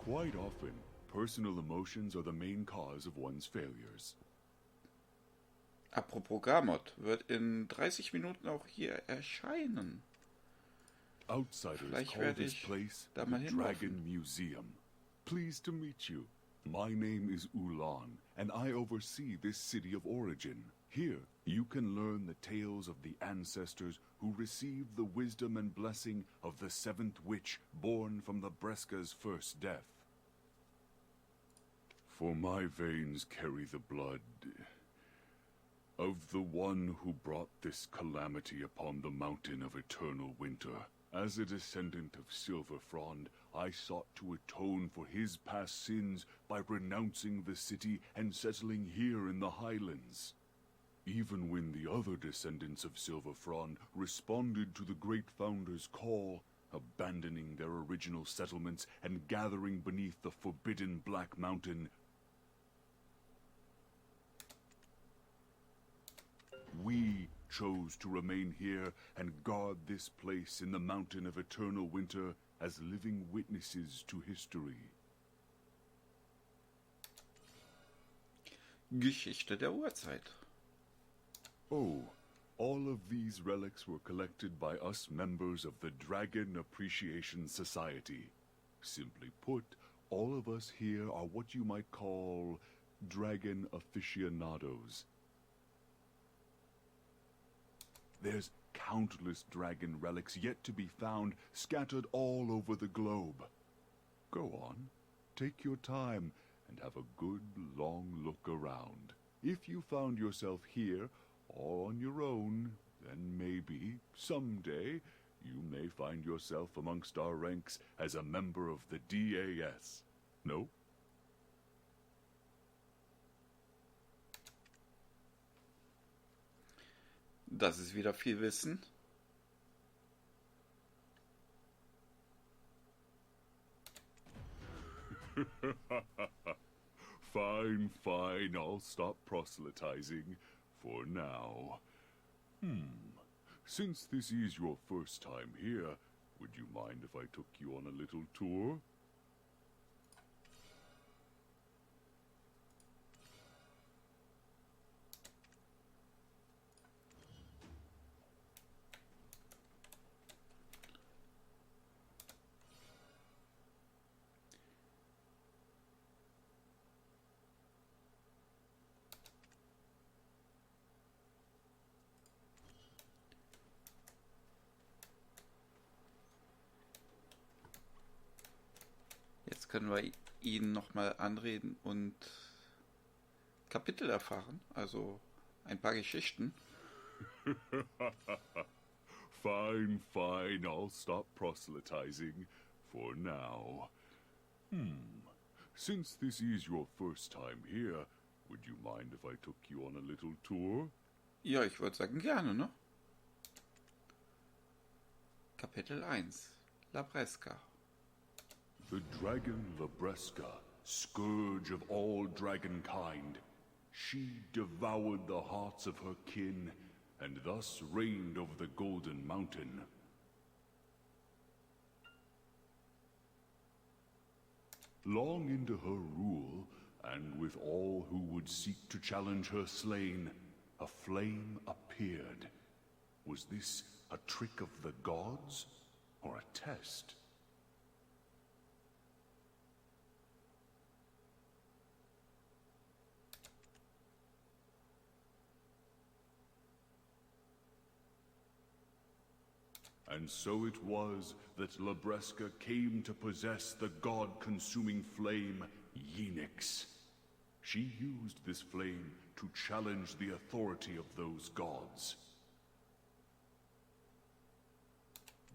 Quite often, personal emotions are the main cause of one's failures. Apropos Gamot, wird in 30 Minuten auch hier erscheinen. Outsiders call this place the Drachenmuseum. Pleased to meet you. My name is Ulan, and I oversee this city of origin. Here, you can learn the tales of the ancestors who received the wisdom and blessing of the seventh witch born from the Breska's first death. For my veins carry the blood of the one who brought this calamity upon the mountain of eternal winter. As a descendant of Silver Frond, I sought to atone for his past sins by renouncing the city and settling here in the highlands. Even when the other descendants of Silver Frond responded to the great founder's call, abandoning their original settlements and gathering beneath the forbidden Black Mountain, we chose to remain here and guard this place in the mountain of eternal winter as living witnesses to history. Geschichte der Urzeit. Oh, all of these relics were collected by us members of the Dragon Appreciation Society. Simply put, all of us here are what you might call dragon aficionados. There's countless dragon relics yet to be found, scattered all over the globe. Go on, take your time, and have a good long look around. If you found yourself here, all on your own, then maybe, someday, you may find yourself amongst our ranks as a member of the DAS. No? Das ist wieder viel Wissen. Fine, fine, I'll stop proselytizing for now. Since this is your first time here, would you mind if I took you on a little tour? Jetzt können wir ihn nochmal anreden und Kapitel erfahren, also ein paar Geschichten. Fine, fine, I'll stop proselytizing for now. Since this is your first time here, would you mind if I took you on a little tour? Ja, ich würde sagen gerne, ne? Kapitel 1. Labreska. The dragon Labreska, scourge of all dragonkind. She devoured the hearts of her kin, and thus reigned over the Golden Mountain. Long into her rule, and with all who would seek to challenge her slain, a flame appeared. Was this a trick of the gods, or a test? And so it was that Labreska came to possess the god-consuming flame, Yenix. She used this flame to challenge the authority of those gods.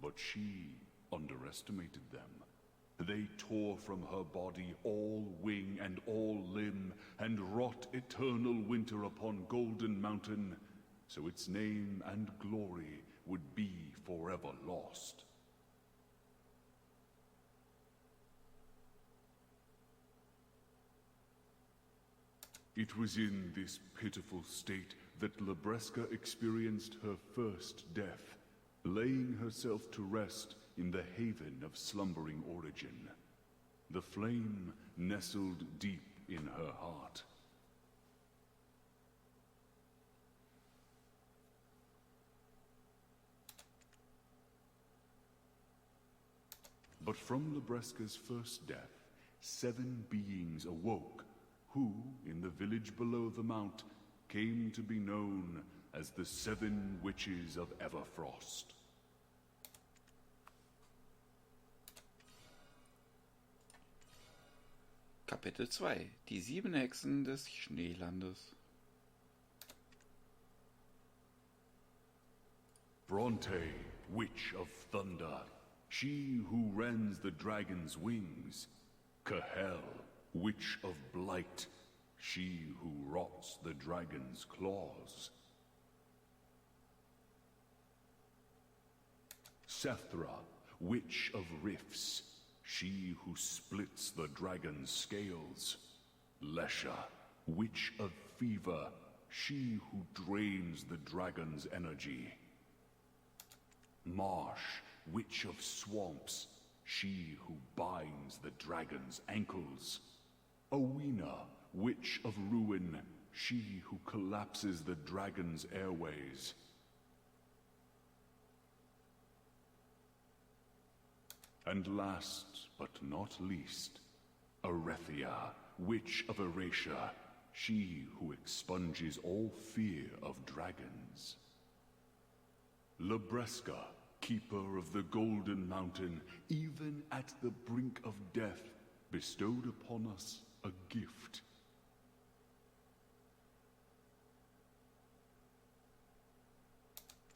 But she underestimated them. They tore from her body all wing and all limb, and wrought eternal winter upon Golden Mountain, so its name and glory would be forever lost. It was in this pitiful state that Labreska experienced her first death, laying herself to rest in the haven of slumbering origin. the flame nestled deep in her heart. But from Lebreska's first death, 7 beings awoke, who, in the village below the mount, came to be known as the 7 Witches of Everfrost. Kapitel 2: Die 7 Hexen des Schneelandes. Bronte, Witch of Thunder, she who rends the dragon's wings. Cahel, Witch of Blight, she who rots the dragon's claws. Sethra, Witch of Rifts, she who splits the dragon's scales. Lesha, Witch of Fever, she who drains the dragon's energy. Marsh, Witch of Swamps, she who binds the dragon's ankles. Owena, Witch of Ruin, she who collapses the dragon's airways. And last but not least, Arethia, Witch of Erasia, she who expunges all fear of dragons. Lebreska, Keeper of the Golden Mountain, even at the brink of death, bestowed upon us a gift.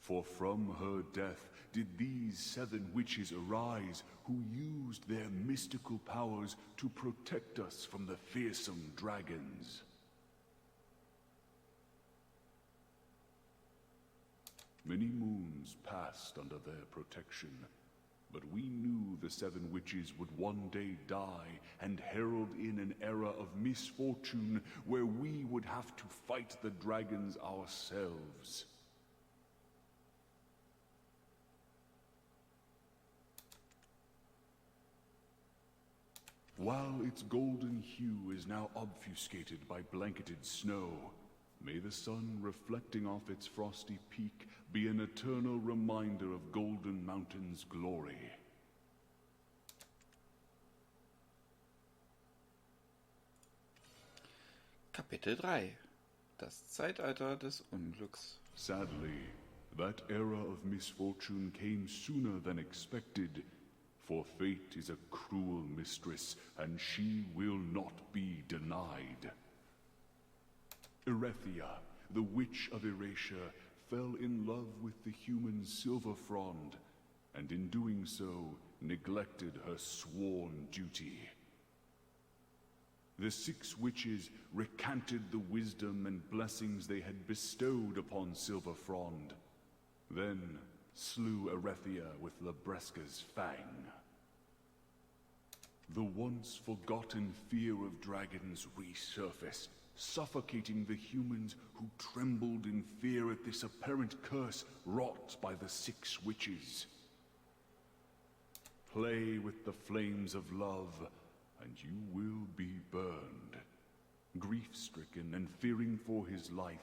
For from her death did these 7 witches arise, who used their mystical powers to protect us from the fearsome dragons. Many moons passed under their protection, but we knew the 7 witches would one day die and herald in an era of misfortune where we would have to fight the dragons ourselves. While its golden hue is now obfuscated by blanketed snow, may the sun reflecting off its frosty peak be an eternal reminder of Golden Mountain's glory. Kapitel 3: Das Zeitalter des Unglücks. Sadly, that era of misfortune came sooner than expected, for fate is a cruel mistress, and she will not be denied. Erethia, the Witch of Erasia, fell in love with the human Silver Frond, and in doing so, neglected her sworn duty. The 6 witches recanted the wisdom and blessings they had bestowed upon Silver Frond, then slew Erethia with Lebreska's fang. The once forgotten fear of dragons resurfaced, suffocating the humans who trembled in fear at this apparent curse wrought by the 6 witches. Play with the flames of love, and you will be burned. Grief-stricken and fearing for his life,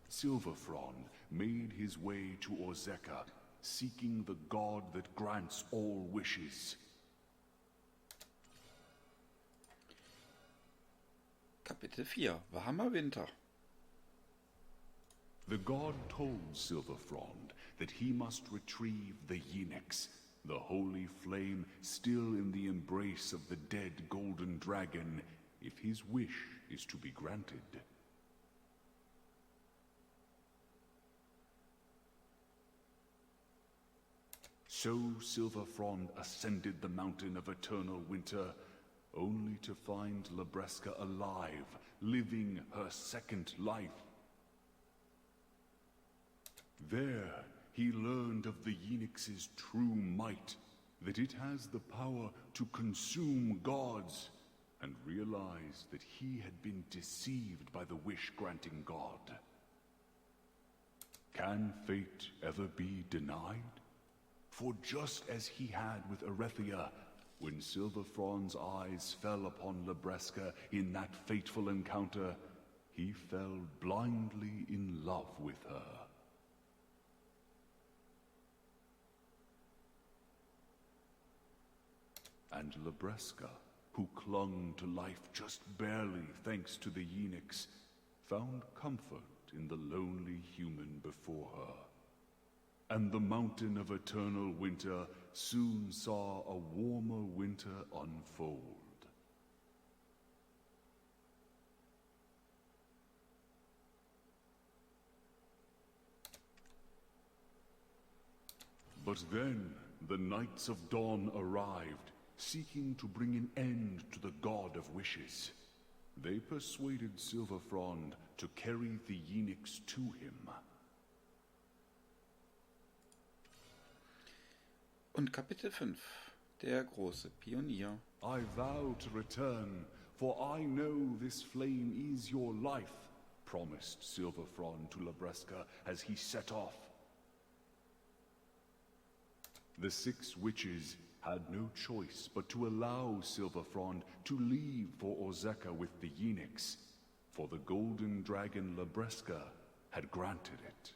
Silverfrond made his way to Ozeka, seeking the god that grants all wishes. Kapitel 4: Warmer Winter. The god told Silverfrond that he must retrieve the Yinix, the holy flame still in the embrace of the dead golden dragon, if his wish is to be granted. So Silverfrond ascended the mountain of eternal winter, only to find Lebreska alive, living her second life. There, he learned of the Yinix's true might, that it has the power to consume gods, and realized that he had been deceived by the wish-granting god. Can fate ever be denied? For just as he had with Erethia, when Silverfrond's eyes fell upon Libresca in that fateful encounter, he fell blindly in love with her. And Libresca, who clung to life just barely thanks to the eunuchs, found comfort in the lonely human before her. And the mountain of eternal winter soon saw a warmer winter unfold. But then the Knights of Dawn arrived, seeking to bring an end to the God of Wishes. They persuaded Silverfrond to carry the eunuchs to him. Und Kapitel 5, der große Pionier. I vow to return, for I know this flame is your life, promised Silverfrond to Libresca as he set off. The 6 witches had no choice but to allow Silverfrond to leave for Ozeka with the eunuchs, for the golden dragon Libresca had granted it.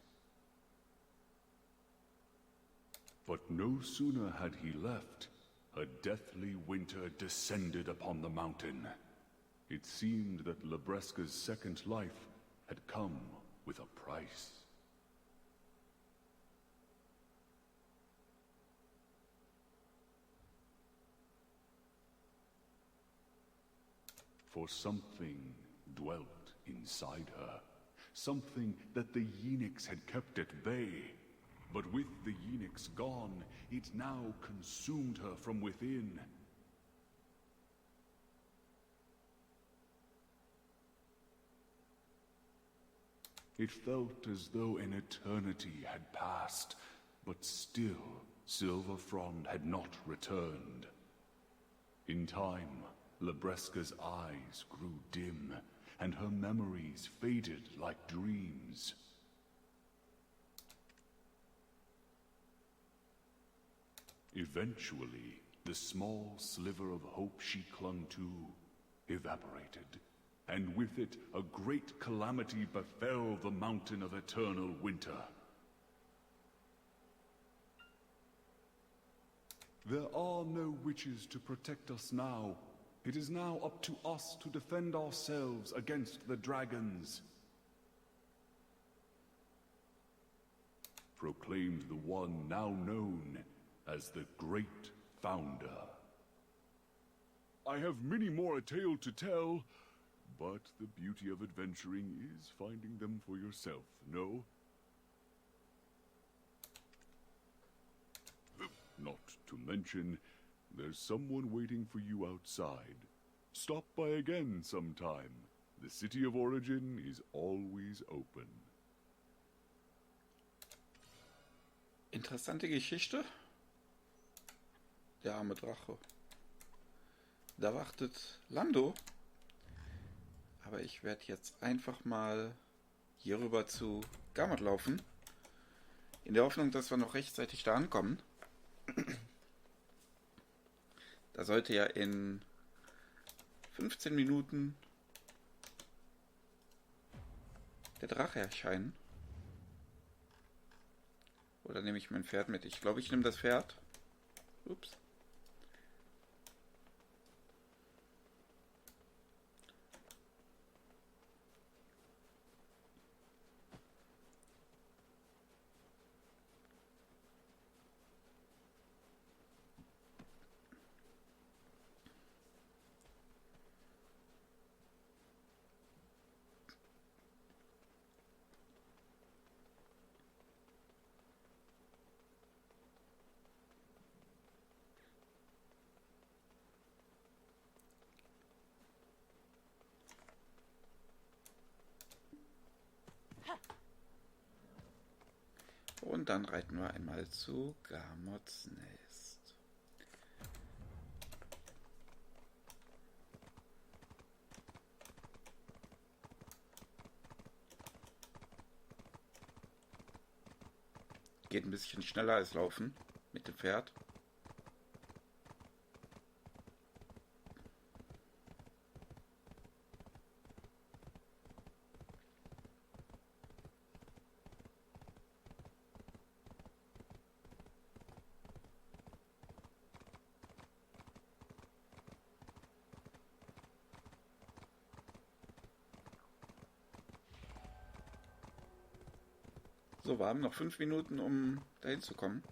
But no sooner had he left, a deathly winter descended upon the mountain. It seemed that Libresca's second life had come with a price. For something dwelt inside her, something that the eunuchs had kept at bay. But with the eunuchs gone, it now consumed her from within. It felt as though an eternity had passed, but still Silverfrond had not returned. In time, Libresca's eyes grew dim, and her memories faded like dreams. Eventually, the small sliver of hope she clung to evaporated, and with it a great calamity befell the mountain of eternal winter. There are no witches to protect us now. It is now up to us to defend ourselves against the dragons, proclaimed the one now known as the Great Founder. I have many more a tale to tell, but the beauty of adventuring is finding them for yourself, no? Not to mention, there's someone waiting for you outside. Stop by again sometime. The city of origin is always open. Interessante Geschichte. Der arme Drache. Da wartet Lando. Aber ich werde jetzt einfach mal hier rüber zu Gamot laufen. In der Hoffnung, dass wir noch rechtzeitig da ankommen. Da sollte ja in 15 Minuten der Drache erscheinen. Oder nehme ich mein Pferd mit? Ich glaube, ich nehme das Pferd. Ups. Und dann reiten wir einmal zu Gamots Nest. Geht ein bisschen schneller als laufen, mit dem Pferd. So, wir haben noch 5 Minuten, um dahin zu kommen.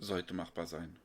Sollte machbar sein.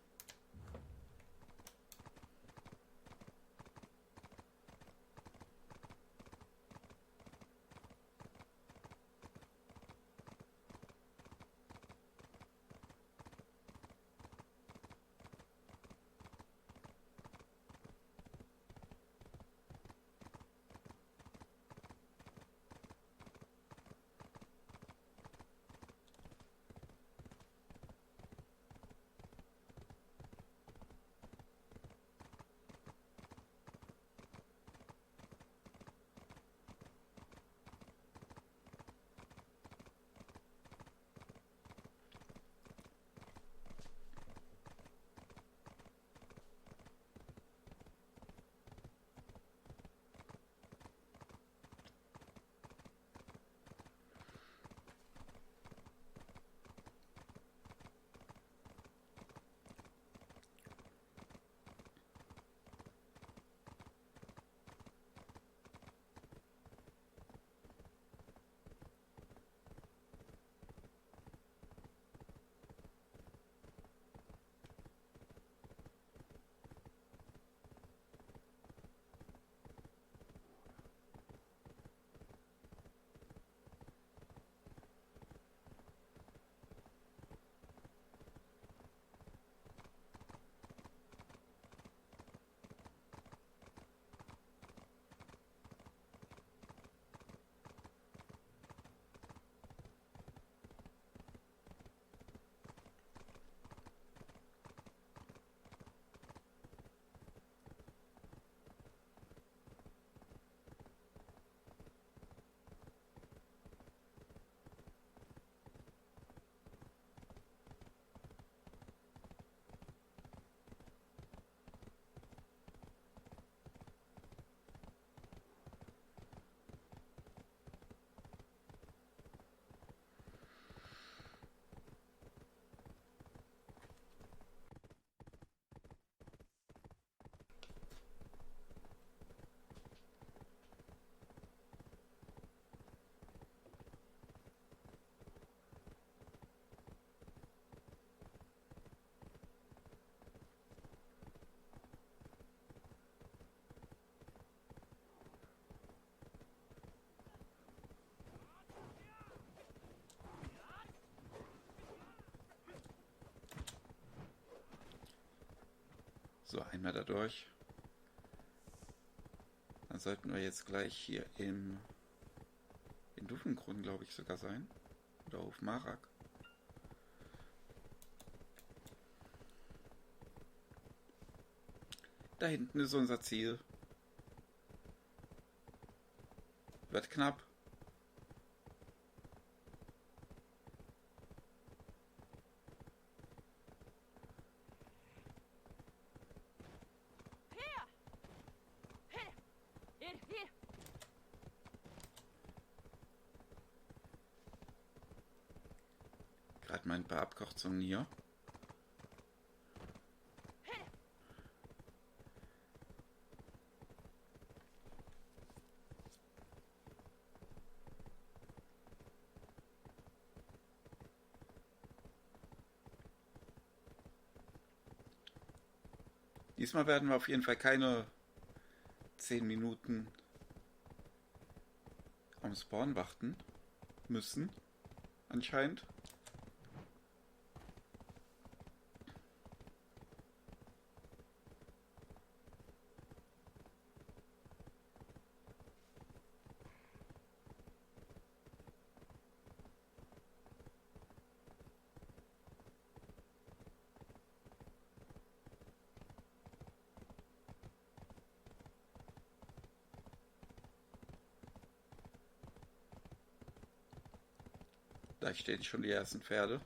So, einmal da durch. Dann sollten wir jetzt gleich hier in Duvengrund, glaube ich, sogar sein. Oder auf Marak. Da hinten ist unser Ziel. Wird knapp. Gerade mal ein paar Abkürzungen hier. Diesmal werden wir auf jeden Fall keine 10 Minuten am Spawn warten müssen, anscheinend. Da stehen schon die ersten Pferde.